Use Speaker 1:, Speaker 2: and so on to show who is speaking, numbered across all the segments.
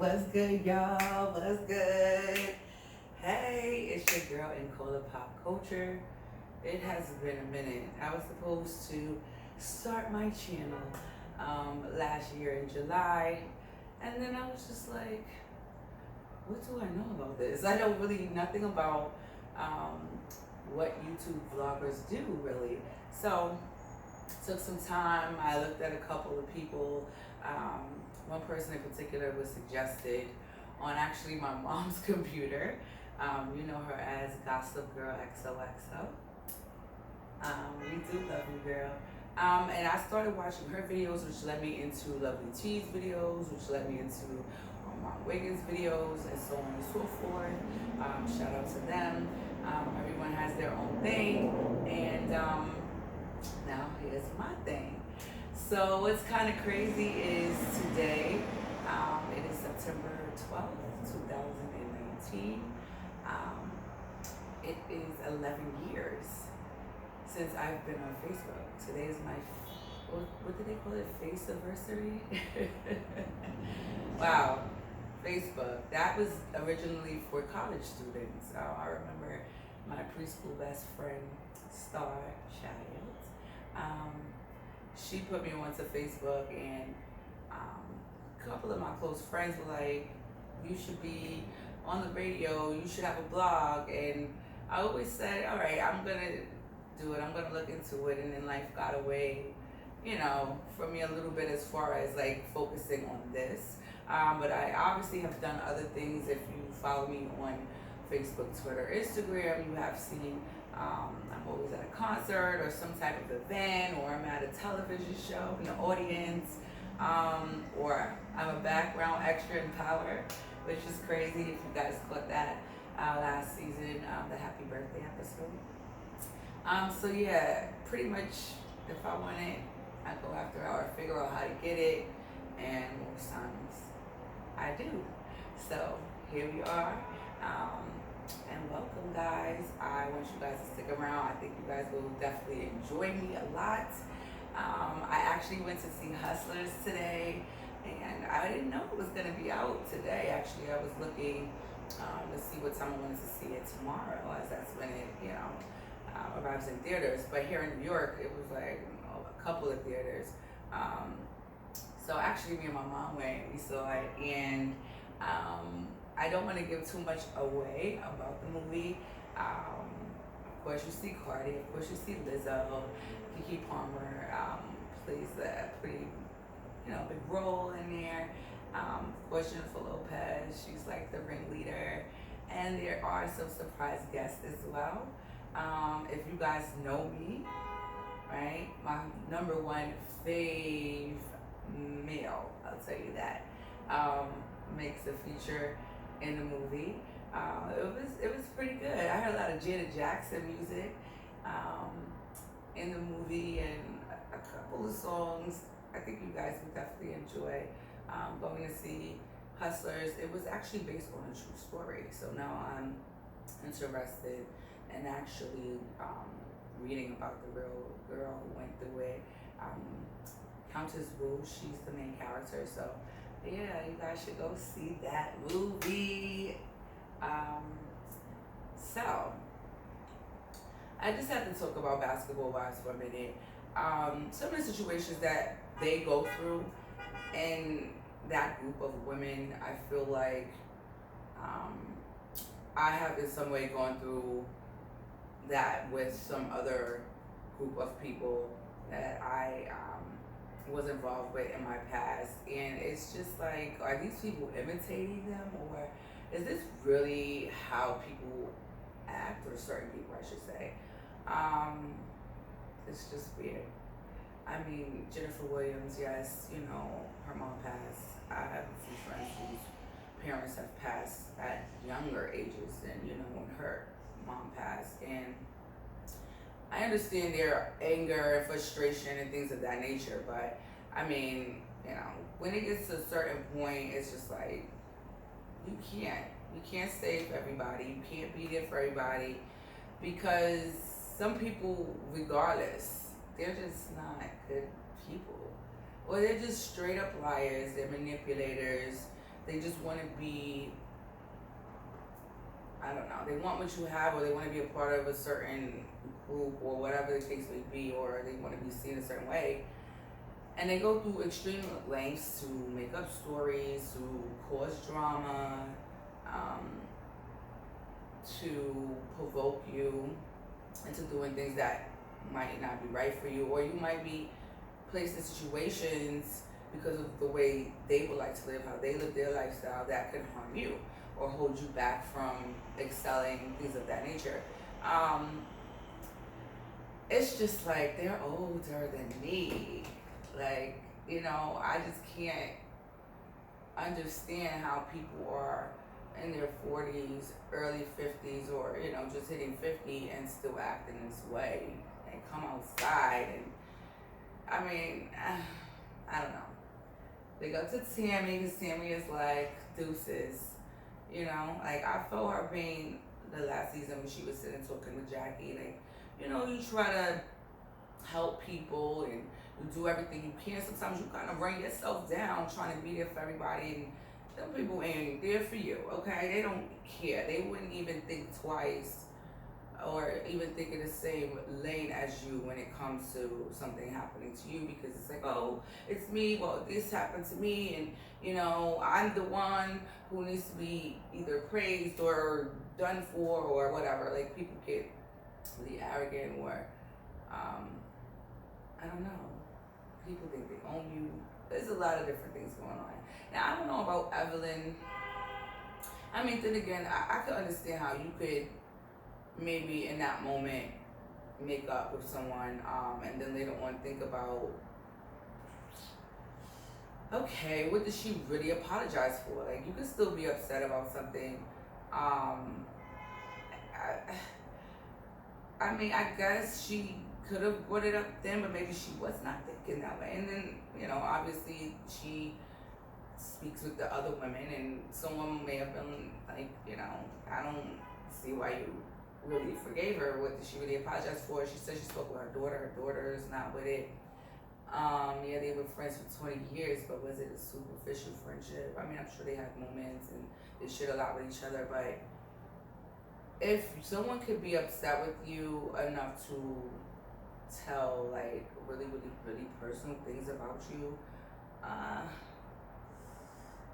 Speaker 1: What's good, y'all? What's good? Hey, it's your girl nCOla Pop Culture. It has been a minute. I was supposed to start my channel last year in July, and then I was just like, what do I know about this? I know really nothing about um, what YouTube vloggers do, really. So took some time. I looked at a couple of people. Um, One person in particular was suggested on actually my mom's computer. You know her as Gossip Girl XOXO. We do love you, girl. And I started watching her videos, which led me into Lovely T's videos, which led me into Mom Wiggins videos, and so on and so forth. Shout out to them. Everyone has their own thing, and now here's my thing. So what's kind of crazy is today, it is September 12th, 2019. It is 11 years since I've been on Facebook. Today is my, what did they call it, face anniversary? Wow, Facebook. That was originally for college students. I remember my preschool best friend, Star Child. She put me onto Facebook, and a couple of my close friends were like, you should be on the radio, you should have a blog. And I always said, all right, I'm gonna do it, I'm gonna look into it. And then life got away, for me a little bit as far as like focusing on this. But I obviously have done other things. If you follow me on Facebook, Twitter, Instagram, you have seen I'm always at a concert or some type of event, or I'm at a television show in the audience, or I'm a background extra in Power, which is crazy if you guys caught that last season, the Happy Birthday episode. So yeah, pretty much if I want it, I go after it or figure out how to get it, and most times I do. So here we are. And welcome, guys. I want you guys to stick around. I think you guys will definitely enjoy me a lot. I actually went to see Hustlers today, and I didn't know it was going to be out today. Actually, I was looking to see what time I wanted to see it tomorrow, as that's when it, arrives in theaters. But here in New York, it was like a couple of theaters. So actually, me and my mom went. We saw it, and I don't want to give too much away about the movie. Of course, you see Cardi. Of course, you see Lizzo. Keke Palmer plays a pretty, big role in there. Of course, Jennifer Lopez. She's like the ringleader, and there are some surprise guests as well. If you guys know me, right, my number one fave male, I'll tell you that, makes a feature in the movie. It was pretty good. I heard a lot of Janet Jackson music in the movie, and a couple of songs I think you guys would definitely enjoy going to see Hustlers. It was actually based on a true story, so now I'm interested in actually reading about the real girl who went through it. Countess Wu, she's the main character, so yeah, you guys should go see that movie. So, I just have to talk about basketball wives for a minute. Some of the situations that they go through, and that group of women, I feel like I have in some way gone through that with some other group of people that I was involved with in my past. And it's just like, are these people imitating them, or is this really how people act, or certain people I should say? It's just weird. I mean, Jennifer Williams, yes, her mom passed. I have a few friends whose parents have passed at younger ages than, when her mom passed. And I understand their anger and frustration and things of that nature, but I mean, when it gets to a certain point, it's just like, you can't save everybody, you can't be there for everybody, because some people, regardless, they're just not good people, or they're just straight up liars, they're manipulators, They just want to be, I don't know, they want what you have, or they want to be a part of a certain group, or whatever the case may be, or they want to be seen a certain way. And they go through extreme lengths to make up stories, to cause drama, to provoke you into doing things that might not be right for you, or you might be placed in situations because of the way they would like to live, how they live their lifestyle, that could harm you or hold you back from excelling, things of that nature. It's just like, they're older than me. Like, I just can't understand how people are in their 40s, early 50s, or, just hitting 50 and still acting this way and come outside. And I mean, I don't know. They go to Tammy, because Tammy is like, deuces. Like, I felt her pain the last season when she was sitting talking with Jackie. Like, you try to help people and you do everything you can. Sometimes you kind of run yourself down trying to be there for everybody, and some people ain't there for you, okay? They don't care. They wouldn't even think twice or even think in the same lane as you when it comes to something happening to you, because it's like, oh, it's me, well, this happened to me, and I'm the one who needs to be either praised or done for or whatever. Like, people get really arrogant, or I don't know, people think they own you. There's a lot of different things going on. Now, I don't know about Evelyn. I mean, then again, I could understand how you could maybe in that moment make up with someone, and then later on think about, okay, what did she really apologize for? Like, you can still be upset about something. I mean, I guess she could have brought it up then, but maybe she was not thinking that way. And then, obviously she speaks with the other women, and someone may have been like, I don't see why you really forgave her. What did she really apologize for? She said she spoke with her daughter. Her daughter is not with it. Yeah, they were friends for 20 years, but was it a superficial friendship? I mean, I'm sure they had moments and they shared a lot with each other, but if someone could be upset with you enough to tell, like, really, really, really personal things about you,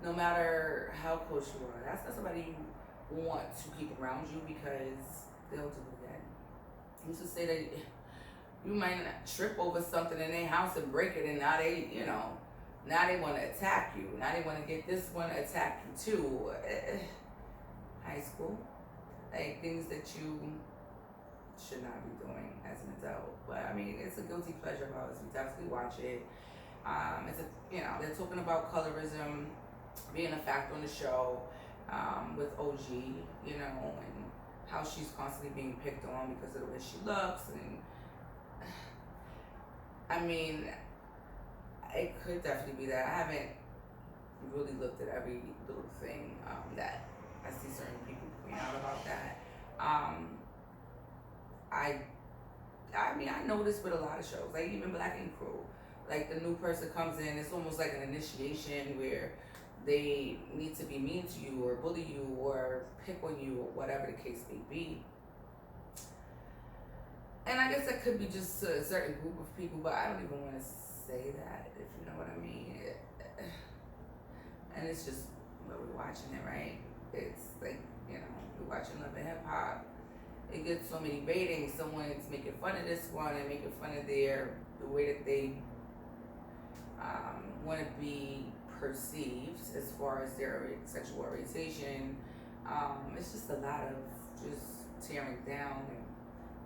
Speaker 1: no matter how close you are, that's not somebody you want to keep around you, because they'll do it again. I used to say that you might trip over something in their house and break it, and now they, now they want to attack you. Now they want to get this one to attack you too. High school. Like, things that you should not be doing as an adult. But I mean, it's a guilty pleasure of ours. We definitely watch it. It's they're talking about colorism being a factor on the show, with OG, and how she's constantly being picked on because of the way she looks. And I mean, it could definitely be that. I haven't really looked at every little thing that I see certain people point out about that. I mean, I noticed with a lot of shows, like even Black Ink Crew, like the new person comes in, it's almost like an initiation where they need to be mean to you or bully you or pick on you or whatever the case may be. And I guess that could be just a certain group of people, but I don't even want to say that, if you know what I mean. And it's just, we're watching it, right? It's like, we're watching Love and Hip Hop. It gets so many ratings. Someone's making fun of this one and making fun of the way that they want to be perceived as far as their sexual orientation. It's just a lot of just tearing down and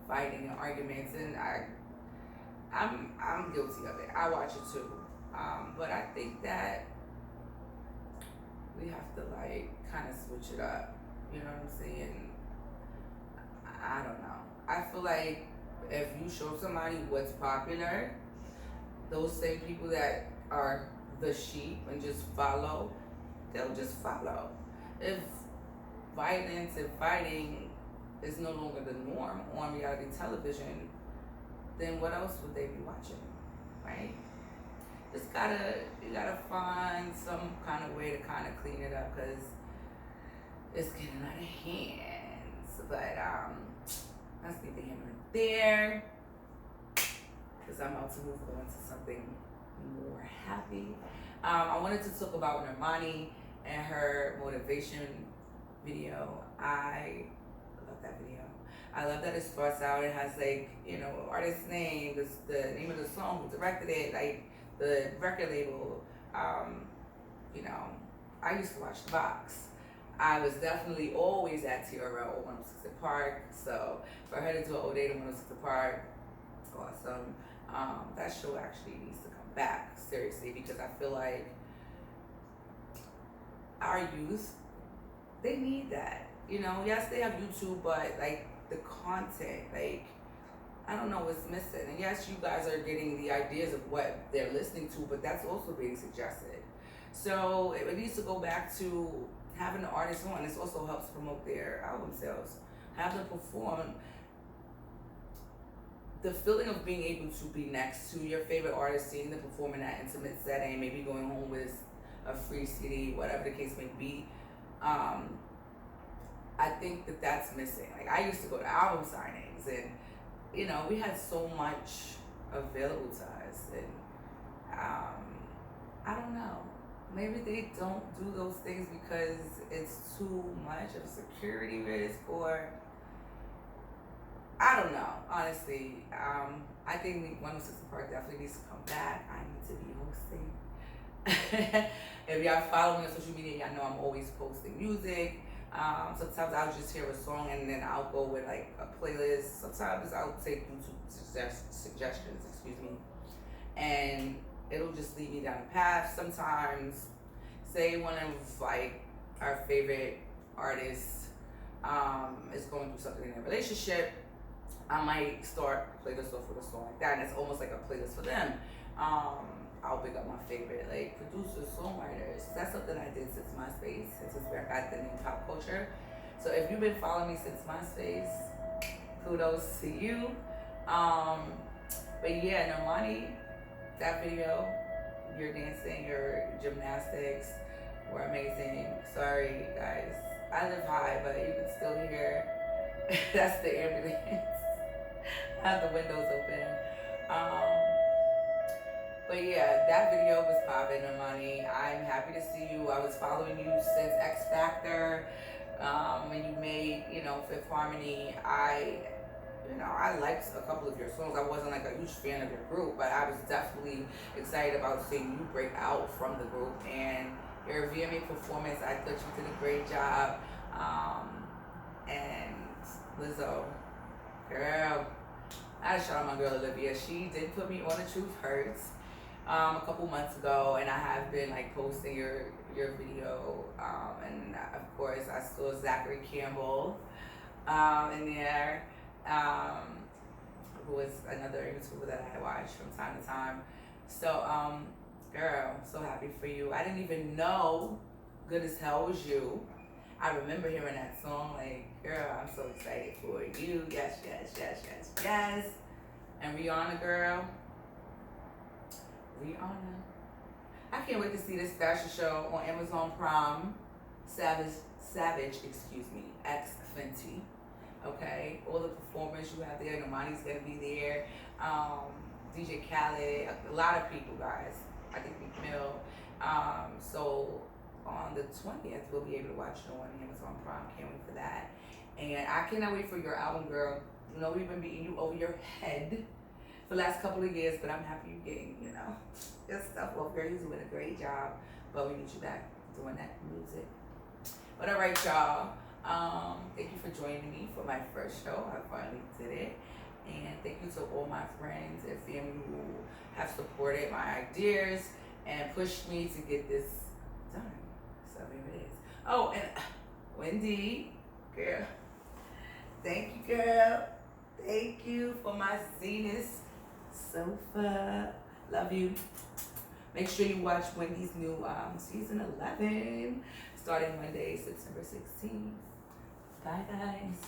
Speaker 1: fighting and arguments, and I'm guilty of it. I watch it too, but I think that we have to like kind of switch it up. You know what I'm saying? I don't know. I feel like if you show somebody what's popular, those same people that are the sheep and just follow, they'll just follow. If violence and fighting is no longer the norm on reality television, then what else would they be watching, right? you gotta find some kind of way to kind of clean it up because it's getting out of hands. But that's neither here nor there because I'm about to move on to something more happy. I wanted to talk about Normani and her motivation video. I love that video. I love that it starts out, it has like, you know, artist's name, the name of the song, who directed it, like the record label. You know, I used to watch The Box. I was definitely always at TRL 106 Park, so for her to do an Ode to 106 Park, it's awesome. That show actually needs to come back, seriously, because I feel like our youth, they need that. You know, yes, they have YouTube, but like the content, like, I don't know what's missing. And yes, you guys are getting the ideas of what they're listening to, but that's also being suggested. So it needs to go back to having the artists on. This also helps promote their album sales. Have them perform. The feeling of being able to be next to your favorite artist, seeing them perform in that intimate setting, maybe going home with a free CD, whatever the case may be. I think that that's missing. Like, I used to go to album signings, and you know, we had so much available to us, and I don't know. Maybe they don't do those things because it's too much of a security risk, or I don't know. Honestly, I think 106 Park definitely needs to come back. I need to be hosting. If y'all follow me on social media, y'all know I'm always posting music. Sometimes I'll just hear a song and then I'll go with like a playlist. Sometimes I'll take YouTube suggestions, and it'll just lead me down a path. Sometimes, say one of like our favorite artists is going through something in their relationship, I might start a playlist off with a song like that, and it's almost like a playlist for them. I'll pick up my favorite like producers, songwriters. That's something I did since MySpace, since I got the name Pop Culture. So if you've been following me since MySpace, kudos to you. But yeah, Normani, that video, your dancing, your gymnastics were amazing. Sorry guys, I live high, but you can still hear that's the ambulance. I have the windows open. But yeah, that video was popping, Normani. I'm happy to see you. I was following you since X Factor. When you made, you know, Fifth Harmony, I liked a couple of your songs. I wasn't like a huge fan of your group, but I was definitely excited about seeing you break out from the group. And your VMA performance, I thought you did a great job. And Lizzo, girl, I had to shout out my girl Olivia. She did put me on The Truth Hurts a couple months ago, and I have been like posting your video. And of course, I saw Zachary Campbell in there, who was another YouTuber that I watch from time to time. So, girl, I'm so happy for you. I didn't even know Good as Hell was you. I remember hearing that song, like, girl, I'm so excited for you. Yes, yes, yes, yes, yes. And Rihanna, girl. Rihanna. I can't wait to see this fashion show on Amazon Prime. Savage, X Fenty. Okay, all the performers you have there. Normani's gonna be there. DJ Khaled, a lot of people, guys. I think Meek Mill. So on the 20th, we'll be able to watch it on Amazon Prime. Can't wait for that. And I cannot wait for your album, girl. You know, we've been beating you over your head for the last couple of years, but I'm happy you're getting, you know, your stuff off. Girl, you're doing a great job, but we need you back doing that music. But all right, y'all. Thank you for joining me for my first show. I finally did it. And thank you to all my friends and family who have supported my ideas and pushed me to get this done. So here it is. Oh, and Wendy, girl, thank you, girl. Thank you for my Zenith sofa. Love you. Make sure you watch Wendy's new season 11, starting Monday, September 16th. Bye, guys.